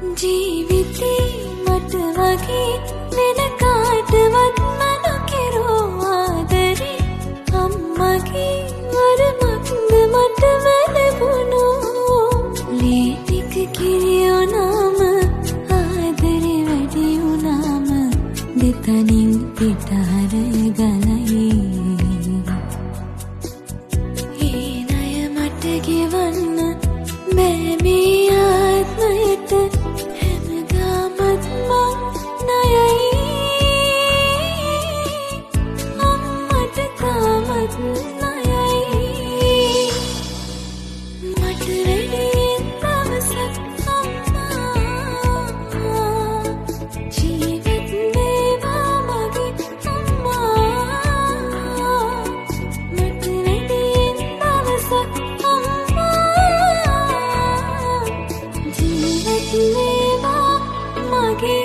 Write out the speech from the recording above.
ජීවිතේ මට වගේ වෙන කාටවත් මන කෙරෝ ආදරේ අම්මගේ වරමක්ද මට වැළපුණෝ ලේ ටික කිරියෝ නාම ආදරේ වැඩි වුණාම දෙතනින් පිටහර ගලයි ඒ ණය මට ගෙවන්න බෑ මේ ආත්මයට හැමදාමත් මං ණයයි අම්මට තාමත් ණයයි මට වැඩියෙන් දවසක් අම්මා ජීවත් වේවා මගේ අම්මා මට වැඩියෙන් දවසක් අම්මා ජීවත් වේවා මගේ